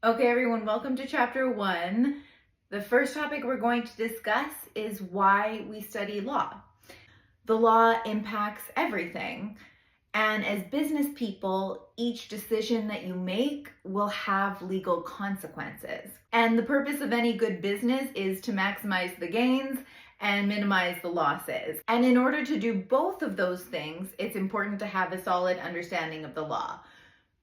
Okay, everyone, welcome to chapter 1. The first topic we're going to discuss is why we study law. The law impacts everything, and as business people, each decision that you make will have legal consequences. And the purpose of any good business is to maximize the gains and minimize the losses. And in order to do both of those things, it's important to have a solid understanding of the law.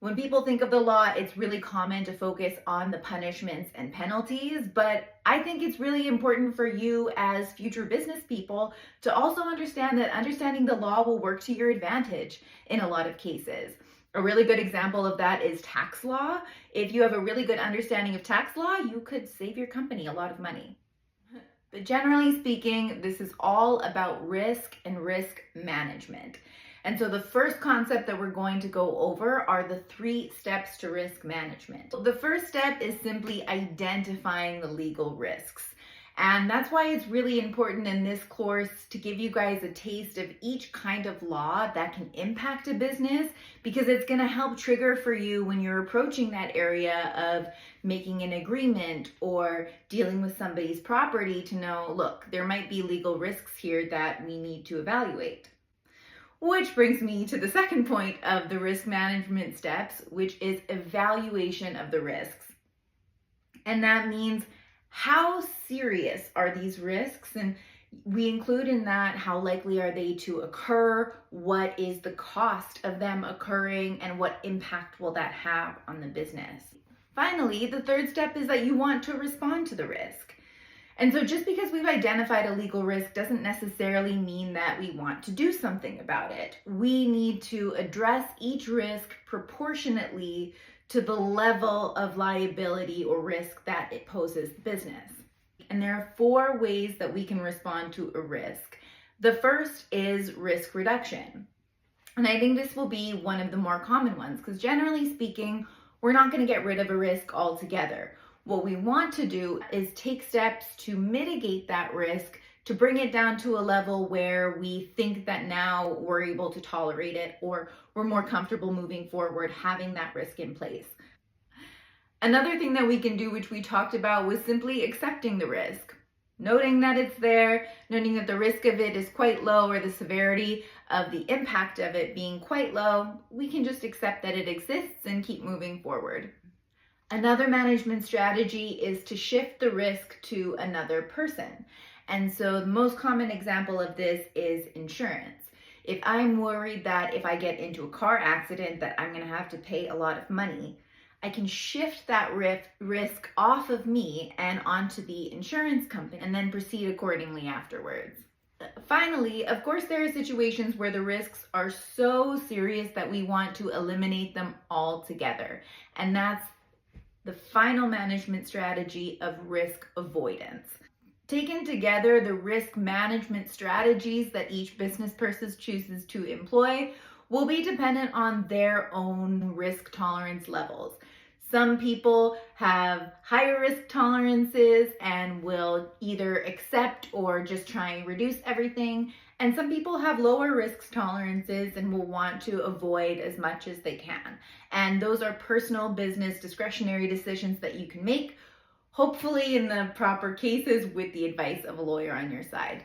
When people think of the law, it's really common to focus on the punishments and penalties, but I think it's really important for you as future business people to also understand that understanding the law will work to your advantage in a lot of cases. A really good example of that is tax law. If you have a really good understanding of tax law, you could save your company a lot of money. But generally speaking, this is all about risk and risk management. And so the first concept that we're going to go over are the 3 steps to risk management. The first step is simply identifying the legal risks. And that's why it's really important in this course to give you guys a taste of each kind of law that can impact a business, because it's going to help trigger for you when you're approaching that area of making an agreement or dealing with somebody's property to know, look, there might be legal risks here that we need to evaluate. Which brings me to the second point of the risk management steps, which is evaluation of the risks. And that means how serious are these risks? And we include in that how likely are they to occur, what is the cost of them occurring, and what impact will that have on the business. Finally, the third step is that you want to respond to the risk. And so just because we've identified a legal risk doesn't necessarily mean that we want to do something about it. We need to address each risk proportionately to the level of liability or risk that it poses the business. And there are 4 ways that we can respond to a risk. The first is risk reduction. And I think this will be one of the more common ones, because generally speaking, we're not going to get rid of a risk altogether. What we want to do is take steps to mitigate that risk, to bring it down to a level where we think that now we're able to tolerate it, or we're more comfortable moving forward having that risk in place. Another thing that we can do, which we talked about, was simply accepting the risk. Noting that it's there, noting that the risk of it is quite low, or the severity of the impact of it being quite low, we can just accept that it exists and keep moving forward. Another management strategy is to shift the risk to another person. And so the most common example of this is insurance. If I'm worried that if I get into a car accident that I'm going to have to pay a lot of money, I can shift that risk off of me and onto the insurance company and then proceed accordingly afterwards. Finally, of course, there are situations where the risks are so serious that we want to eliminate them altogether. And that's the final management strategy of risk avoidance. Taken together, the risk management strategies that each business person chooses to employ will be dependent on their own risk tolerance levels. Some people have higher risk tolerances and will either accept or just try and reduce everything. And some people have lower risk tolerances and will want to avoid as much as they can. And those are personal business discretionary decisions that you can make, hopefully in the proper cases with the advice of a lawyer on your side.